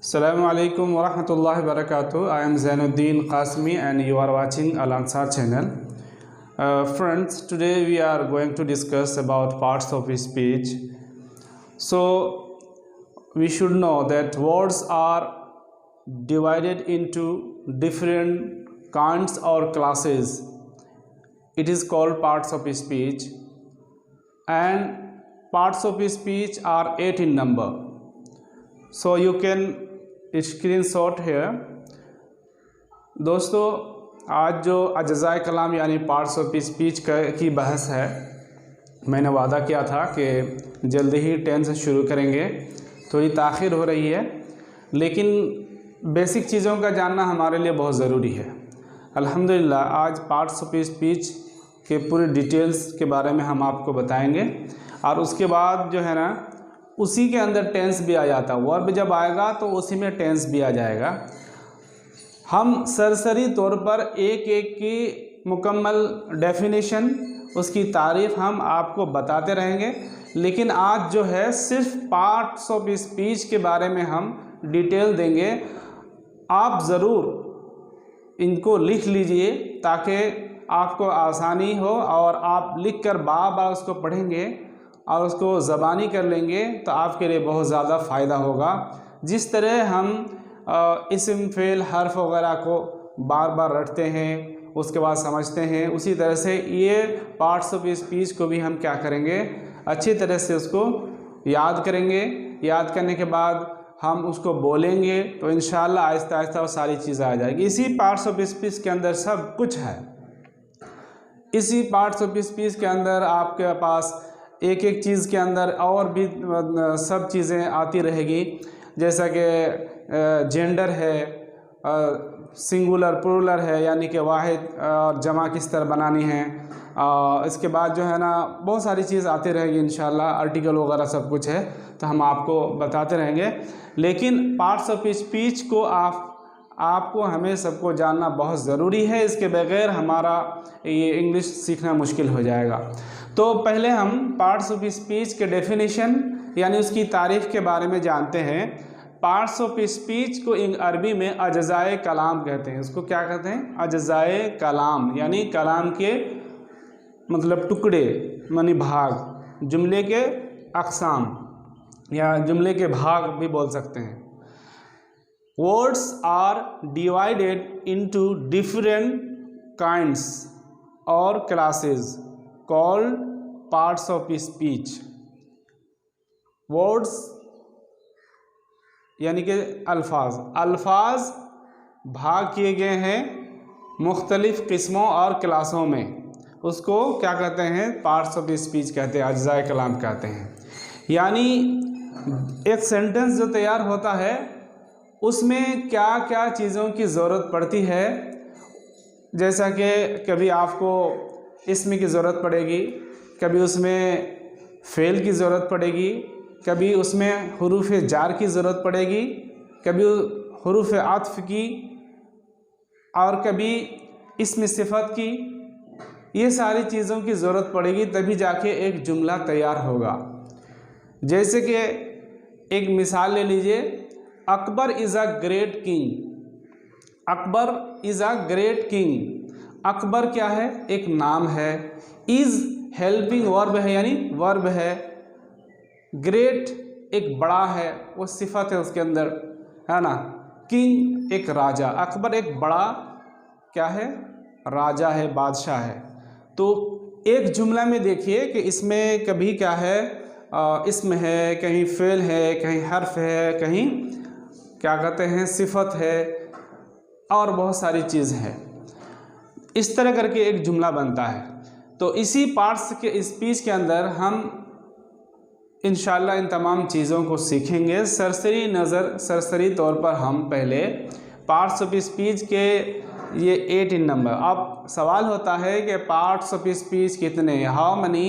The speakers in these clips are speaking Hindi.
Assalamu alaikum wa rahmatullahi wa barakatuh. I am Zainuddin Qasmi and you are watching Al Ansar channel. Friends, today we are going to discuss about parts of speech. So we should know that words are divided into different kinds or classes. It is called parts of speech, and parts of speech are 8 in number. So you can screenshot है। दोस्तों, आज जो अज्ज़ाए कलाम यानी पार्ट्स ऑफ स्पीच की बहस है, मैंने वादा किया था कि जल्दी ही 10 से शुरू करेंगे। थोड़ी ताख़ीर हो रही है, लेकिन बेसिक चीज़ों का जानना हमारे लिए बहुत ज़रूरी है। अल्हम्दुलिल्लाह आज पार्ट्स ऑफ स्पीच के पूरे डिटेल्स के बारे में हम आपको बताएंगे, और उसके बाद जो है ना, उसी के अंदर टेंस भी आ जाता है। वर्ब जब आएगा तो उसी में टेंस भी आ जाएगा। हम सरसरी तौर पर एक एक की मुकम्मल डेफिनेशन, उसकी तारीफ़ हम आपको बताते रहेंगे, लेकिन आज जो है सिर्फ पार्ट्स ऑफ स्पीच के बारे में हम डिटेल देंगे। आप ज़रूर इनको लिख लीजिए ताकि आपको आसानी हो, और आप लिख कर बार बार उसको पढ़ेंगे और उसको ज़बानी कर लेंगे तो आपके लिए बहुत ज़्यादा फ़ायदा होगा। जिस तरह हम इस्म फ़ेल हर्फ वगैरह को बार बार रटते हैं, उसके बाद समझते हैं, उसी तरह से ये पार्ट्स ऑफ स्पीच को भी हम क्या करेंगे, अच्छी तरह से उसको याद करेंगे। याद करने के बाद हम उसको बोलेंगे तो इंशाअल्लाह आहिस्ता आहिस्ता वो सारी चीज़ें आ जाएगी। इसी पार्ट्स ऑफ स्पीच के अंदर सब कुछ है। इसी पार्ट्स ऑफ स्पीच के अंदर आपके पास एक एक चीज़ के अंदर और भी सब चीज़ें आती रहेगी, जैसा कि जेंडर है, सिंगुलर प्लूरल है, यानी कि वाहिद और जमा किस तरह बनानी है। इसके बाद जो है ना बहुत सारी चीज़ आती रहेगी इंशाल्लाह, आर्टिकल वगैरह सब कुछ है, तो हम आपको बताते रहेंगे। लेकिन पार्ट्स ऑफ स्पीच को आपको हमें सबको जानना बहुत ज़रूरी है। इसके बगैर हमारा ये इंग्लिश सीखना मुश्किल हो जाएगा। तो पहले हम पार्ट्स ऑफ स्पीच के डेफिनेशन यानी उसकी तारीफ़ के बारे में जानते हैं। पार्ट्स ऑफ स्पीच को अरबी में अज्ज़ाए कलाम कहते हैं। उसको क्या कहते हैं? अज्ज़ाए कलाम, यानी कलाम के मतलब टुकड़े यानी भाग, जुमले के अक़साम या जुमले के भाग भी बोल सकते हैं। Words are divided into different kinds और classes called parts of speech. Words यानी कि अल्फाज भाग किए गए हैं मुख्तलिफ किस्मों और क्लासों में। उसको क्या कहते हैं? पार्ट्स ऑफ स्पीच कहते हैं, अज्ज़ाए कलाम कहते हैं। यानी एक सेंटेंस जो तैयार होता है उसमें क्या क्या चीज़ों की ज़रूरत पड़ती है। जैसा कि कभी आपको इस्म की ज़रूरत पड़ेगी, कभी उसमें फ़ेल की ज़रूरत पड़ेगी, कभी उसमें हुरूफ़ जार की ज़रूरत पड़ेगी, कभी हुरूफ़ आत्फ़ की, और कभी इस्म सिफ़त की। ये सारी चीज़ों की ज़रूरत पड़ेगी, तभी जाके एक जुमला तैयार होगा। जैसे कि एक मिसाल ले लीजिए, Akbar is a great king. Akbar is a great king. Akbar क्या है? एक नाम है। इज़ हेल्पिंग वर्ब है, यानी वर्ब है। ग्रेट एक बड़ा है, वो सिफत है उसके अंदर, है ना। किंग एक राजा। अकबर एक बड़ा क्या है? राजा है, बादशाह है। तो एक जुमला में देखिए कि इसमें कभी क्या है, इस्म है, कहीं फ़ेल है, कहीं हर्फ है, कहीं क्या कहते हैं सिफत है, और बहुत सारी चीज़ है। इस तरह करके एक जुमला बनता है। तो इसी पार्ट्स के स्पीच के अंदर हम इंशाअल्लाह इन तमाम चीज़ों को सीखेंगे। सरसरी तौर पर हम पहले पार्ट्स ऑफ स्पीच के ये 8 इन नंबर। अब सवाल होता है कि पार्ट्स ऑफ स्पीच कितने, how many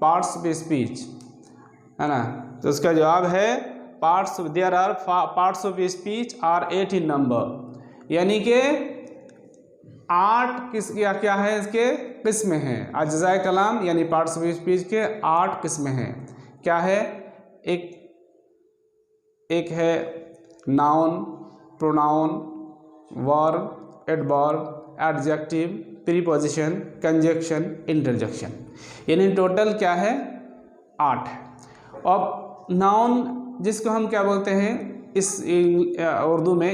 parts of speech, है ना। तो उसका जवाब है there are parts of speech are 8 in number, यानी कि 8 क्या है, इसके किस्में हैं। अज्ज़ाए कलाम यानी पार्ट्स ऑफ स्पीच के 8 किस्में हैं। क्या है? एक है noun, pronoun, verb, adverb, adjective, preposition, conjunction, interjection, यानी टोटल क्या है 8 है। अब नाउन जिसको हम क्या बोलते हैं, इस उर्दू में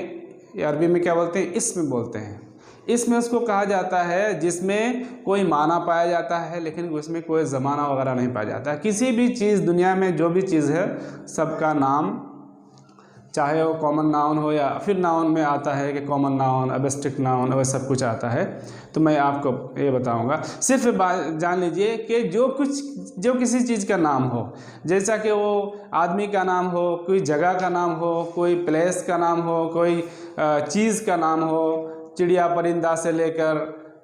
या अरबी में क्या बोलते हैं, इसमें बोलते हैं। इसमें उसको कहा जाता है जिसमें कोई माना पाया जाता है लेकिन उसमें कोई ज़माना वगैरह नहीं पाया जाता है। किसी भी चीज़ दुनिया में जो भी चीज़ है सबका नाम, चाहे वो कॉमन नाउन हो या फिर नाउन में आता है कि कॉमन नाउन, एब्स्ट्रैक्ट नाउन, वह सब कुछ आता है। तो मैं आपको ये बताऊंगा, सिर्फ जान लीजिए कि जो किसी चीज़ का नाम हो, जैसा कि वो आदमी का नाम हो, कोई जगह का नाम हो, कोई प्लेस का नाम हो, कोई चीज़ का नाम हो, चिड़िया परिंदा से लेकर,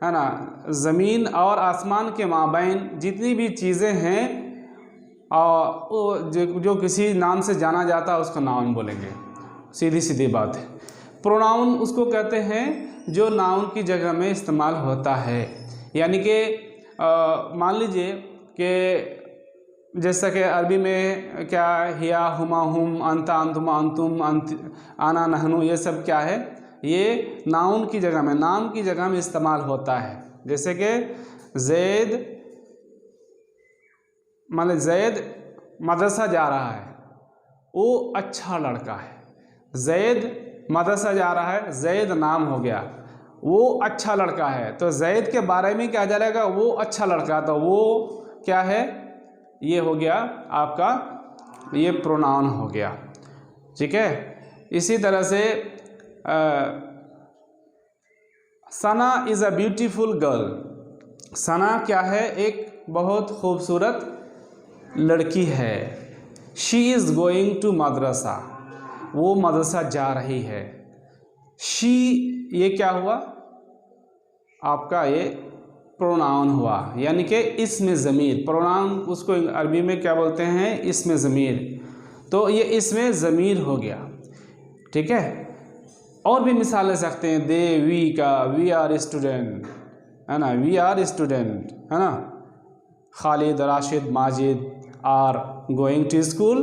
है ना, ज़मीन और आसमान के माबैन जितनी भी चीज़ें हैं और जो किसी नाम से जाना जाता है उसको नाउन बोलेंगे, सीधी सीधी बात है। प्रोनाउन उसको कहते हैं जो नाउन की जगह में इस्तेमाल होता है, यानी कि मान लीजिए कि जैसा कि अरबी में क्या हिया, हुमा, हुम, अंता, अंतुमा, अंतुम, आना, नहनु, ये सब क्या है, ये नाउन की जगह में, नाम की जगह में इस्तेमाल होता है। जैसे कि जैद, मान जैद मदरसा जा रहा है, वो अच्छा लड़का है। जैद मदरसा जा रहा है, जैद नाम हो गया, वो अच्छा लड़का है, तो जैद के बारे में क्या जाएगा, वो अच्छा लड़का, तो वो क्या है, ये हो गया आपका, ये प्रोनाउन हो गया। ठीक है। इसी तरह से सना इज़ अ ब्यूटीफुल गर्ल, सना क्या है, एक बहुत खूबसूरत लड़की है। शी इज़ गोइंग टू मदरसा, वो मदरसा जा रही है। शी, ये क्या हुआ आपका, ये प्रोनाउन हुआ, यानी कि इसमें ज़मीर। प्रोनाउन उसको अरबी में क्या बोलते हैं, इसमें ज़मीर, तो ये इसमें ज़मीर हो गया। ठीक है। और भी मिसाल ले सकते हैं, दे, वी का, वी आर स्टूडेंट, है ना, वी आर स्टूडेंट, है ना। Khalid, Rashid, Majid are going to school,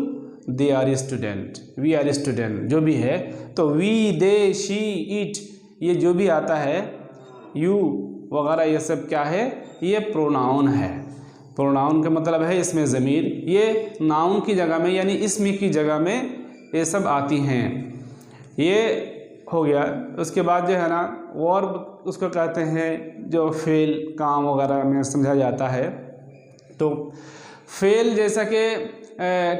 they are student, we are student, जो भी है। तो वी, दे, शी, इट, ये जो भी आता है, यू वगैरह, ये सब क्या है, ये प्रोनाउन है। प्रोनाउन का मतलब है इसमें ज़मीर, ये नाउन की जगह में यानी इसम की जगह में ये सब आती हैं। ये हो गया। उसके बाद जो है ना, वर्ब उसको कहते हैं जो फेल, काम वगैरह में समझा जाता है। तो फेल जैसा कि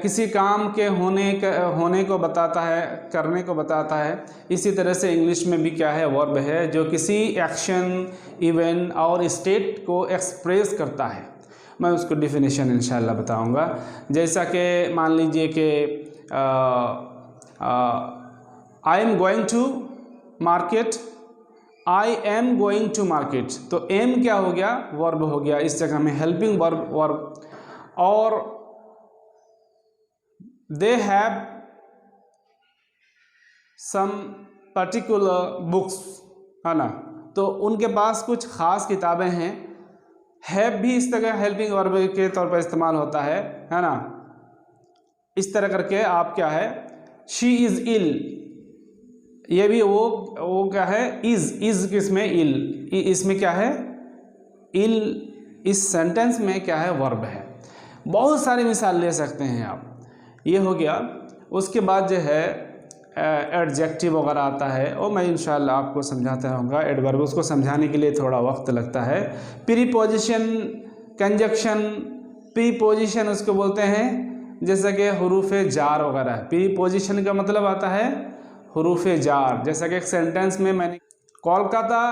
किसी काम के होने को बताता है, करने को बताता है, इसी तरह से इंग्लिश में भी क्या है, वर्ब है जो किसी एक्शन, इवेंट और स्टेट को एक्सप्रेस करता है। मैं उसको डेफिनेशन इंशाल्लाह बताऊंगा। जैसा कि मान लीजिए कि I am going to market, I am going to market, तो एम क्या हो गया, वर्ब हो गया, इस जगह में हेल्पिंग वर्ब। और they have some particular books, है ना, तो उनके पास कुछ ख़ास किताबें हैं। हैव भी इस तरह हेल्पिंग वर्ब के तौर पर इस्तेमाल होता है ना। इस तरह करके आप क्या है, शी इज़ इल, ये भी वो क्या है, इज़ किसमें, इल, इसमें क्या है, इल, इस सेंटेंस में क्या है, वर्ब है। बहुत सारी मिसाल ले सकते हैं आप। ये हो गया। उसके बाद जो है एडजेक्टिव वगैरह आता है, और मैं इंशाल्लाह आपको समझाता रहूँगा। एडवर्ब उसको समझाने के लिए थोड़ा वक्त लगता है। प्रीपोजिशन, कंजक्शन, प्रीपोजिशन उसको बोलते हैं जैसा कि हुरूफ जार वगैरह। प्रीपोजिशन का मतलब आता है हुरूफ जार। जैसा कि एक सेंटेंस में मैंने, कोलकाता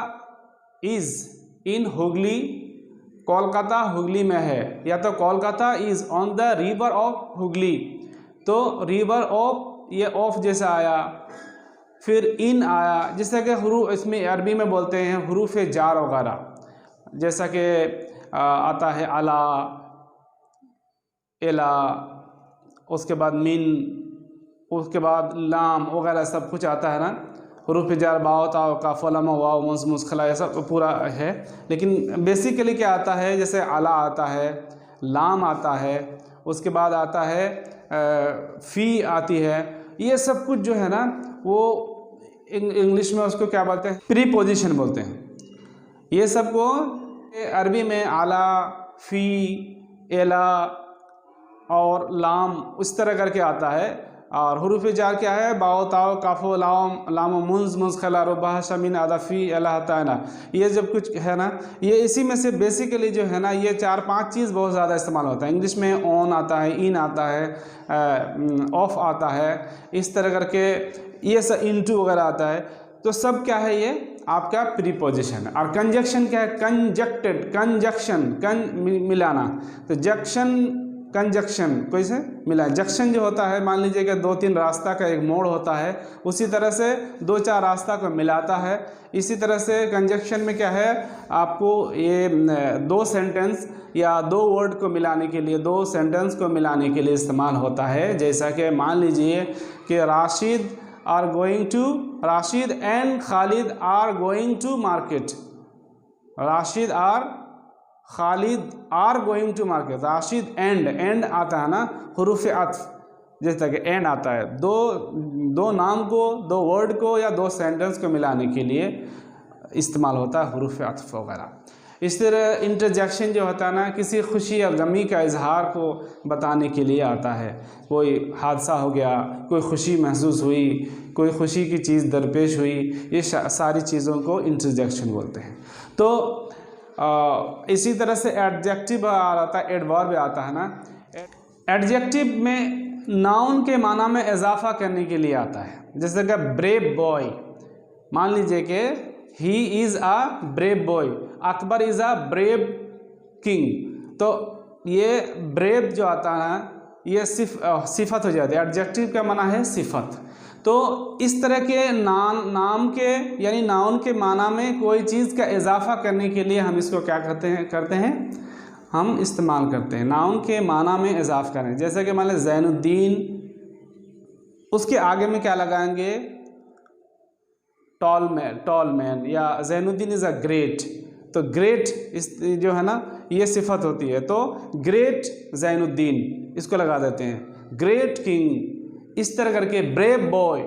इज़ इन हुगली, कोलकाता हुगली में है, या तो Kolkata is on the river of Hooghly, तो रिवर ऑफ, ये ऑफ जैसा आया, फिर इन आया, जैसा कि हुरूफ, इसमें अरबी में बोलते हैं हुरूफ जार वगैरह, जैसा कि आता है अला, एला, उसके बाद मिन, उसके बाद लाम वगैरह सब कुछ आता है ना। हुरूफ जार बाव, ताव, काफ, लम, वाव, मुस, मुस्खला, ये सब पूरा है। लेकिन बेसिकली क्या आता है, जैसे अला आता है, लाम आता है, उसके बाद आता है फ़ी आती है, ये सब कुछ जो है ना वो इंग्लिश में उसको क्या बोलते हैं, प्रीपोजिशन बोलते हैं। ये सबको अरबी में आला, फ़ी, एला और लाम उस तरह करके आता है। और हुरूफ जार क्या है, बाओ ताओ काफ़ो लाम लामो मुंज मुंजखला रुबा शमीन अदाफ़ी अल्लाहताना, ये जब कुछ है ना, ये इसी में से बेसिकली जो है ना ये 4-5 चीज़ बहुत ज़्यादा इस्तेमाल होता है। इंग्लिश में ऑन आता है, इन आता है, ऑफ आता है, इस तरह करके ये सब इनटू वगैरह आता है। तो सब क्या है, ये आपका प्रीपोजिशन है। और कंजक्शन क्या है, कंजक्टेड, कंजक्शन, मिलाना। तो जक्शन, कंजक्शन कोई से मिला। जंक्शन जो होता है, मान लीजिए कि 2-3 रास्ता का एक मोड़ होता है, उसी तरह से 2-4 रास्ता को मिलाता है। इसी तरह से कंजक्शन में क्या है, आपको ये 2 सेंटेंस या 2 वर्ड को मिलाने के लिए, 2 सेंटेंस को मिलाने के लिए इस्तेमाल होता है। जैसा कि मान लीजिए कि Rashid and Khalid are going to market. Rashid और Khalid are going to market. Rashid and आता है ना, हुरूफ अत्फ, जैसा कि एंड आता है, दो नाम को, 2 वर्ड को या 2 सेंटेंस को मिलाने के लिए इस्तेमाल होता है हुरूफ अत्फ वगैरह। इस तरह इंटरजेक्शन जो होता है ना, किसी खुशी या गमी का इजहार को बताने के लिए आता है। कोई हादसा हो गया, कोई खुशी महसूस हुई, कोई खुशी की चीज़ दरपेश हुई, ये सारी चीज़ों को इंटरजेक्शन बोलते हैं। तो इसी तरह से एडजेक्टिव आता है, एडवर्ब आता है ना। एडजेक्टिव में नाउन के माना में इजाफा करने के लिए आता है। जैसे कि ब्रेव बॉय, मान लीजिए कि he is a brave boy, Akbar is a brave king. तो ये ब्रेव जो आता है ये सिफत हो जाती है। एडजेक्टिव का माना है सिफत। तो इस तरह के नाम के यानी नाउन के माना में कोई चीज़ का इजाफा करने के लिए हम इसको क्या करते हैं हम इस्तेमाल करते हैं। नाउन के माना में इजाफा करें, जैसे कि मान लें ज़ैनुद्दीन, उसके आगे में क्या लगाएंगे, टॉल मैन, या ज़ैनुद्दीन इज़ अ ग्रेट। तो ग्रेट इस जो है ना ये सिफत होती है, तो ग्रेट ज़ैनुद्दीन इसको लगा देते हैं। ग्रेट किंग, इस तरह करके ब्रेव बॉय।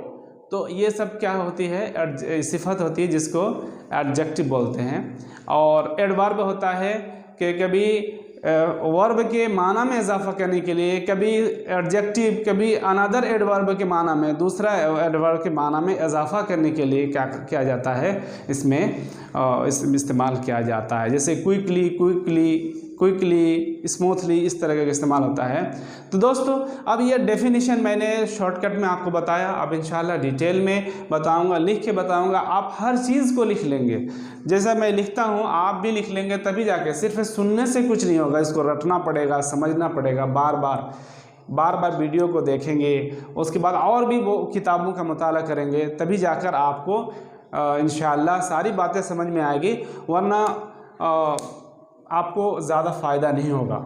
तो ये सब क्या होती है, सिफत होती है जिसको एडजेक्टिव बोलते हैं। और एडवर्ब होता है कि कभी वर्ब के माना में इजाफा करने के लिए, कभी एडजेक्टिव, कभी अनदर एडवर्ब के माना में, दूसरा एडवर्ब के माना में इजाफा करने के लिए क्या किया जाता है, इसमें इस्तेमाल किया जाता है। जैसे क्विकली, स्मूथली, इस तरह का इस्तेमाल होता है। तो दोस्तों अब ये डेफिनेशन मैंने शॉर्टकट में आपको बताया। अब इंशाल्लाह डिटेल में बताऊंगा, लिख के बताऊंगा। आप हर चीज़ को लिख लेंगे, जैसा मैं लिखता हूँ आप भी लिख लेंगे, तभी जाके सिर्फ सुनने से कुछ नहीं होगा, इसको रटना पड़ेगा, समझना पड़ेगा, बार बार वीडियो को देखेंगे, उसके बाद और भी वो किताबों का मुताला करेंगे, तभी जाकर आपको इंशाल्लाह सारी बातें समझ में आएगी, वरना आपको ज़्यादा फ़ायदा नहीं होगा।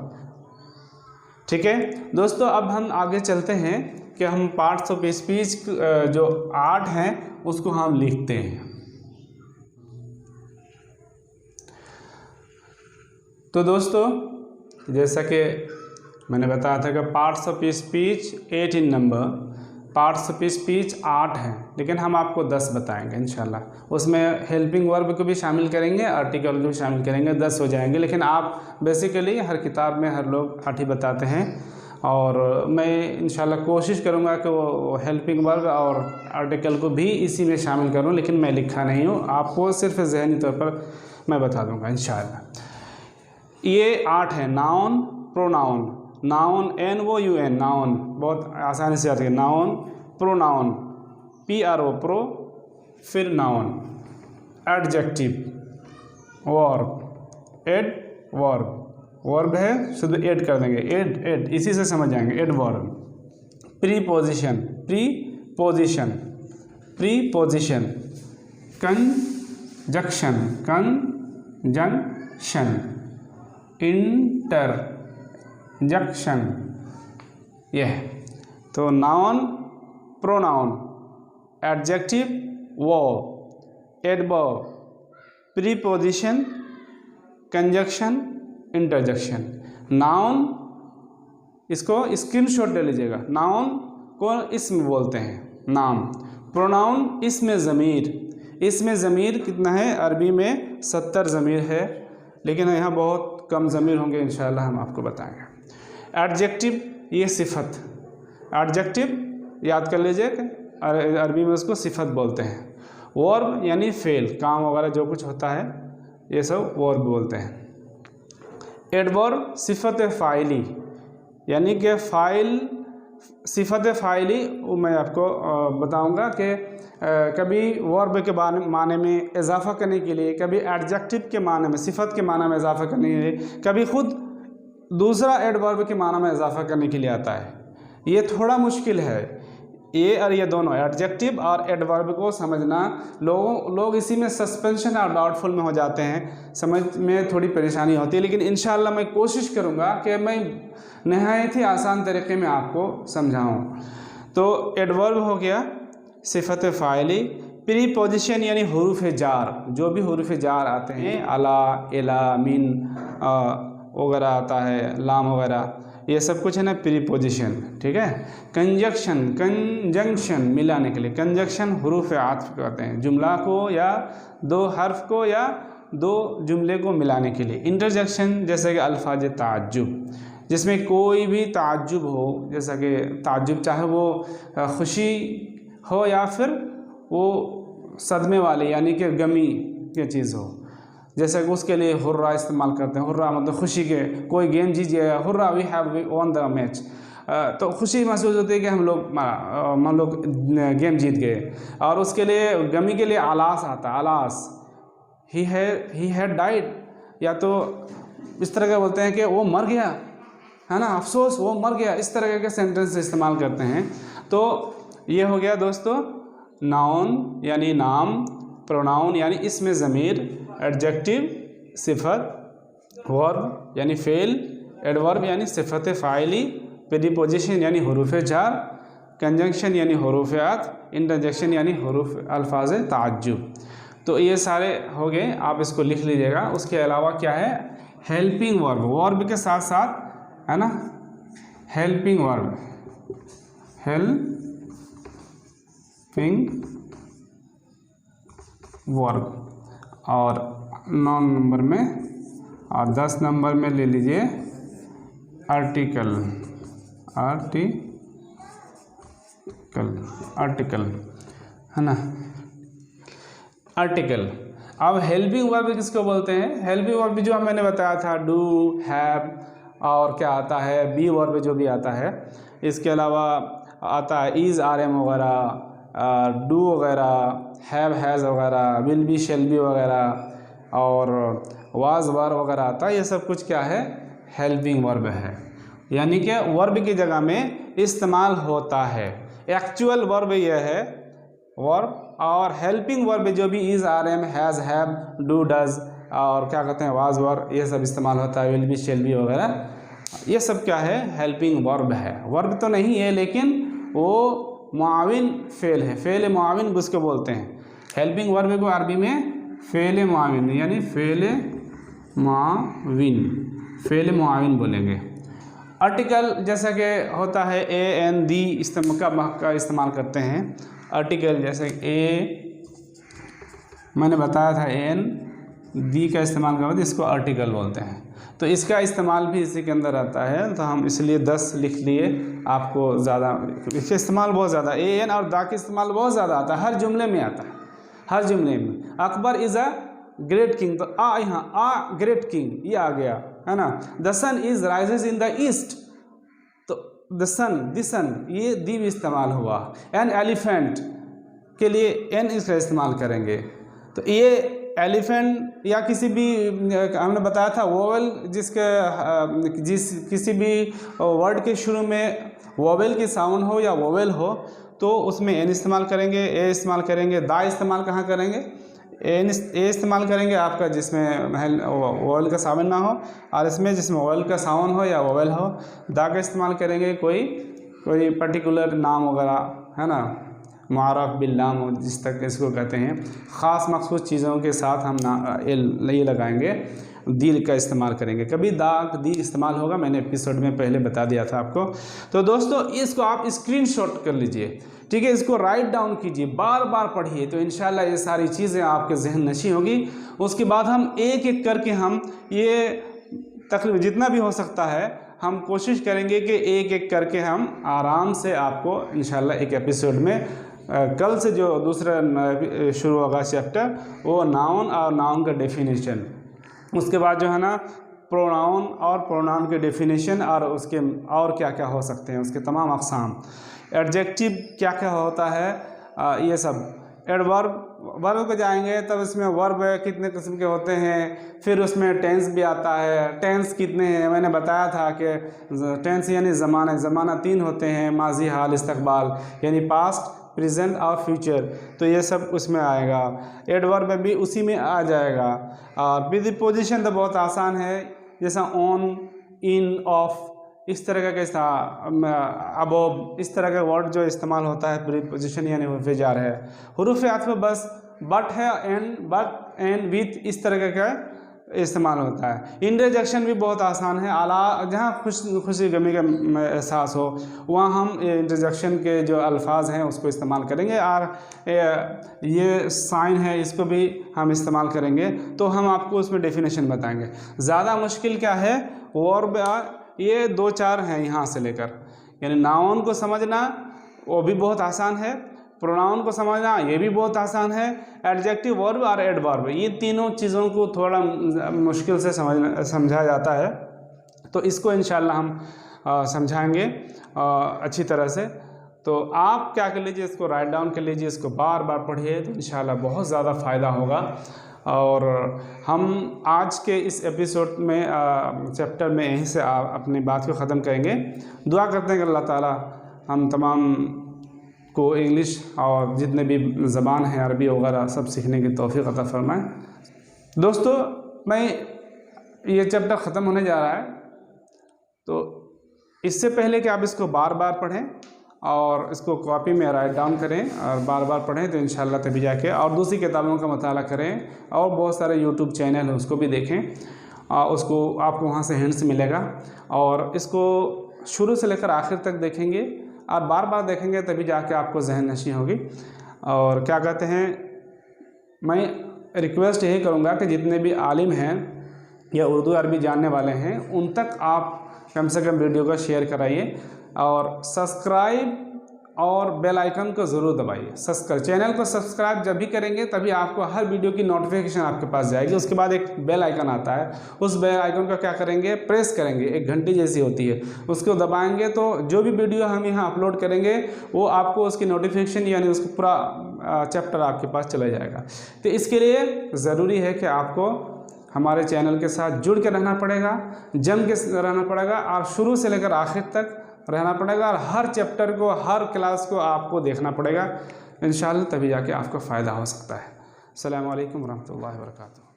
ठीक है दोस्तों, अब हम आगे चलते हैं कि हम पार्ट्स ऑफ स्पीच जो 8 हैं उसको हम लिखते हैं। तो दोस्तों जैसा कि मैंने बताया था कि parts of speech 8 in number, parts of speech 8 हैं, लेकिन हम आपको 10 बताएंगे इंशाल्लाह। उसमें हेल्पिंग वर्ब को भी शामिल करेंगे, आर्टिकल को भी शामिल करेंगे, 10 हो जाएंगे। लेकिन आप बेसिकली हर किताब में हर लोग 8 ही बताते हैं, और मैं इंशाल्लाह कोशिश करूँगा कि वो हेल्पिंग वर्ब और आर्टिकल को भी इसी में शामिल करूँ, लेकिन मैं लिखा नहीं हूँ, आपको सिर्फ ज़हनी तौर पर मैं बता दूँगा इंशाल्लाह। ये 8 हैं। Noun, pronoun, noun NOUN, noun बहुत आसानी से आती है। नाउन, प्रोनाउन PRO, प्रो, फिर noun, adjective, verb, adverb, verb है शुद्ध ऐड कर देंगे, एड इसी से समझ जाएंगे, एडवर्ब, प्रीपोजिशन, कंजक्शन, इंटरजेक्शन, यह तो noun, pronoun, adjective, verb, adverb, preposition, conjunction, interjection. Noun, इसको स्क्रीनशॉट ले लीजिएगा, नाउन को इसम बोलते हैं, नाम। प्रोनाउन इसमें ज़मीर, इसमें ज़मीर कितना है? अरबी में 70 ज़मीर है, लेकिन यहाँ बहुत कम ज़मीर होंगे, इंशाअल्लाह हम आपको बताएंगे। एडजेक्टिव, ये सिफत, एडजेक्टिव याद कर लीजिए, अरबी में उसको सिफत बोलते हैं। वर्ब यानी फेल, काम वगैरह जो कुछ होता है ये सब वर्ब बोलते हैं। एडवर्ब सिफत फ़ाइली, यानी कि फ़ाइल, सिफत फ़ाइली वो मैं आपको बताऊंगा कि कभी वर्ब के माने में इजाफ़ा करने के लिए, कभी एडजेक्टिव के माने में, सिफत के माने में इजाफ़ा करने के लिए, कभी ख़ुद दूसरा एडवर्ब के माने में इजाफ़ा करने के लिए आता है। ये थोड़ा मुश्किल है, ये और ये दोनों एडजेक्टिव और एडवर्ब को समझना। लोग इसी में सस्पेंशन और डाउटफुल में हो जाते हैं, समझ में थोड़ी परेशानी होती है, लेकिन इंशाअल्लाह मैं कोशिश करूँगा कि मैं नहायत ही आसान तरीके में आपको समझाऊँ। तो एडवर्ब हो गया सिफत फ़ाइली। प्रीपोजिशन यानी हुरूफ जार, जो भी हुरूफ जार आते हैं, अला, इला, मिन वगैरह आता है, लाम वगैरह, ये सब कुछ है ना प्रीपोजिशन, ठीक है। कंजक्शन, कंजंक्शन मिलाने के लिए, कंजक्शन हुरूफ आत्फ कहते हैं, जुमला को या दो हर्फ को या दो जुमले को मिलाने के लिए। इंटरजेक्शन जैसे कि अल्फाज ताज्जुब, जिसमें कोई भी ताज्जुब हो, जैसा कि ताज्जुब चाहे वो खुशी हो या फिर वो सदमे वाली यानी कि गमी की चीज़ हो, जैसे कि उसके लिए हुर्रा इस्तेमाल करते हैं। हुर्रा मतलब खुशी के, कोई गेम जीत गया, hurray we have won the match, तो खुशी महसूस होती है कि हम लोग गेम जीत गए। और उसके लिए गमी के लिए आलास आता है, आलास, ही हैड डाइड, या तो इस तरह का बोलते हैं कि वो मर गया, है ना, अफसोस वो मर गया, इस तरह के सेंटेंस इस्तेमाल करते हैं। तो ये हो गया दोस्तों नाउन यानी नाम, प्रोनाउन यानी इसमें ज़मीर, एडजेक्टिव सिफत, वर्ब यानी फेल, एडवर्ब यानी सिफत फ़ाइली, प्रीपोजिशन यानी हुरूफ जार, कंजंक्शन यानी हुरूफ आत्फ, इंटरजेक्शन यानी हुरूफ अल्फाज ताज्जुब। तो ये सारे हो गए, आप इसको लिख लीजिएगा। उसके अलावा क्या है? हेल्पिंग वर्ब, वर्ब के साथ साथ, है ना, हेल्पिंग वर्ब, हेल्पिंग वर्ब, और 9 नंबर में और 10 नंबर में ले लीजिए आर्टिकल, आर्टिकल है ना, आर्टिकल। अब हेल्पिंग वर्ब किसको बोलते हैं? हेल्पिंग वर्ब जो मैंने बताया था, डू, हैव, और क्या आता है, बी वर्ब जो भी आता है। इसके अलावा आता है इज़, आर एम वगैरह, डू वगैरह, हैव, हैज़ वगैरह, विल बी, शेल बी वगैरह, और वाज, वर वगैरह आता है। ये सब कुछ क्या है? हेल्पिंग वर्ब है, यानी कि वर्ब की जगह में इस्तेमाल होता है। एक्चुअल वर्ब ये है वर्ब, और हेल्पिंग वर्ब जो भी is, are am, has, have, do, does, और क्या कहते हैं वाज, वर, ये सब इस्तेमाल होता है, विल बी, शेल बी वगैरह। ये सब क्या है? हेल्पिंग वर्ब है। वर्ब तो नहीं है, लेकिन वो मुआविन फ़ेल है, फ़ेल मुआविन उसको बोलते हैं। हेल्पिंग वर्ब को अरबी में फ़ेल मुआविन यानी फ़ेल मुआविन बोलेंगे। आर्टिकल जैसा कि होता है ए, एन, दी, का इस्तेमाल करते हैं। आर्टिकल जैसे ए, मैंने बताया था एन, दी का इस्तेमाल करते हैं, इसको आर्टिकल बोलते हैं। तो इसका इस्तेमाल भी इसी के अंदर आता है, तो हम इसलिए 10 लिख लिए। आपको ज़्यादा इसका इस्तेमाल बहुत ज़्यादा, ए, एन और दा का इस्तेमाल बहुत ज़्यादा आता है, हर जुमले में आता है, हर जुमले में। Akbar is a great king, तो आ यहाँ आ ग्रेट किंग ये आ गया, है ना। The sun is rises in the east, तो द सन ये दी भी इस्तेमाल हुआ। एन एलिफेंट के लिए एन इसका इस्तेमाल करेंगे। तो ये एलिफेंट या किसी भी, हमने बताया था वोवेल, किसी भी वर्ड के शुरू में वोवेल की साउंड हो या वोवेल हो तो उसमें एन इस्तेमाल करेंगे, ए इस्तेमाल करेंगे। दा इस्तेमाल कहाँ करेंगे? ए इस्तेमाल करेंगे आपका जिसमें वोवेल का साउंड ना हो, और इसमें जिसमें वोवेल का साउंड हो या वोवेल हो। दा का इस्तेमाल करेंगे कोई पर्टिकुलर नाम वगैरह, है ना, मुआरफ बिल्लाम जिस तक इसको कहते हैं, ख़ास मखसूस चीज़ों के साथ हम ये लगाएंगे, दिल का इस्तेमाल करेंगे। कभी दाग दी इस्तेमाल होगा, मैंने एपिसोड में पहले बता दिया था आपको। तो दोस्तों इसको आप स्क्रीनशॉट कर लीजिए, ठीक है। इसको राइट डाउन कीजिए, बार बार पढ़िए, तो इंशाल्लाह ये सारी चीज़ें आपके जहन नशी होगी। उसके बाद हम एक एक करके हम ये तकरीबन जितना भी हो सकता है हम कोशिश करेंगे कि एक एक करके हम आराम से आपको इंशाल्लाह एक एपिसोड में कल से जो दूसरा शुरू होगा चैप्टर, वो नाउन और नाउन का डेफिनेशन, उसके बाद जो है ना प्रोनाउन और प्रोनाउन के डेफिनेशन और उसके और क्या क्या हो सकते हैं, उसके तमाम अक़साम, एडजेक्टिव क्या क्या होता है, ये सब। वर्ब पे जाएंगे तब इसमें वर्ब कितने किस्म के होते हैं, फिर उसमें टेंस भी आता है, टेंस कितने हैं मैंने बताया था कि टेंस यानी ज़माना 3 होते हैं, माजी, हाल, इस्तक़बाल, यानी पास्ट, प्रेजेंट और फ्यूचर, तो ये सब उसमें आएगा। एडवर्ब भी उसी में आ जाएगा। और प्रीपोजिशन तो बहुत आसान है, जैसा ऑन, इन, ऑफ, इस तरह का कैसा अबोव, इस तरह का वर्ड जो इस्तेमाल होता है प्रीपोजिशन यानी वफ़ेजार है। हुरूफ आतफ़ बस बट है, एंड, बट, एंड, विथ, इस तरह का इस्तेमाल होता है। इंटरजेक्शन भी बहुत आसान है, आला जहाँ खुशी गमी का एहसास हो वहाँ हम इंटरजेक्शन के जो अल्फाज हैं उसको इस्तेमाल करेंगे, और ये साइन है इसको भी हम इस्तेमाल करेंगे, तो हम आपको उसमें डेफिनेशन बताएंगे। ज़्यादा मुश्किल क्या है, वर्ब ये 2-4 हैं यहाँ से लेकर, यानी नाउन को समझना वो भी बहुत आसान है, प्रोनाउन को समझना ये भी बहुत आसान है, एडजेक्टिव वर्ब और एडवर्ब, ये तीनों चीज़ों को थोड़ा मुश्किल से समझा जाता है, तो इसको इंशाल्लाह हम समझाएंगे अच्छी तरह से। तो आप क्या कर लीजिए, इसको राइट डाउन कर लीजिए, इसको बार बार पढ़िए, तो इंशाल्लाह बहुत ज़्यादा फ़ायदा होगा। और हम आज के इस एपिसोड में चैप्टर में यहीं से अपनी बात को ख़त्म करेंगे। दुआ करते हैं कि अल्लाह ताला हम तमाम को इंग्लिश और जितने भी ज़बान हैं अरबी वगैरह सब सीखने की तौफ़ीक़ अता फ़रमाएं। दोस्तों, मैं ये चैप्टर ख़त्म होने जा रहा है, तो इससे पहले कि आप इसको बार बार पढ़ें और इसको कॉपी में राइट डाउन करें और बार बार पढ़ें, तो इंशाल्लाह तभी जाके और दूसरी किताबों का मताला करें, और बहुत सारे यूट्यूब चैनल हैं उसको भी देखें, उसको आपको वहाँ से हिंट्स मिलेगा, और इसको शुरू से लेकर आखिर तक देखेंगे और बार बार देखेंगे तभी जाके आपको जहन नशी होगी। और क्या कहते हैं, मैं रिक्वेस्ट यही करूँगा कि जितने भी आलिम हैं या उर्दू अरबी जानने वाले हैं उन तक आप कम से कम वीडियो को शेयर कराइए, और सब्सक्राइब और बेल आइकन को ज़रूर दबाइए। चैनल को सब्सक्राइब जब भी करेंगे तभी आपको हर वीडियो की नोटिफिकेशन आपके पास जाएगी। उसके बाद एक बेल आइकन आता है, उस बेल आइकन को क्या करेंगे, प्रेस करेंगे, एक घंटी जैसी होती है, उसको दबाएंगे तो जो भी वीडियो हम यहाँ अपलोड करेंगे वो आपको उसकी नोटिफिकेशन यानी उसको पूरा चैप्टर आपके पास चला जाएगा। तो इसके लिए ज़रूरी है कि आपको हमारे चैनल के साथ जुड़ के रहना पड़ेगा, जम के रहना पड़ेगा, और शुरू से लेकर आखिर तक रहना पड़ेगा, और हर चैप्टर को, हर क्लास को आपको देखना पड़ेगा इंशाअल्लाह, तभी जाके आपको फ़ायदा हो सकता है। अस्सलामु अलैकुम वरहमतुल्लाहि वबरकातुहू।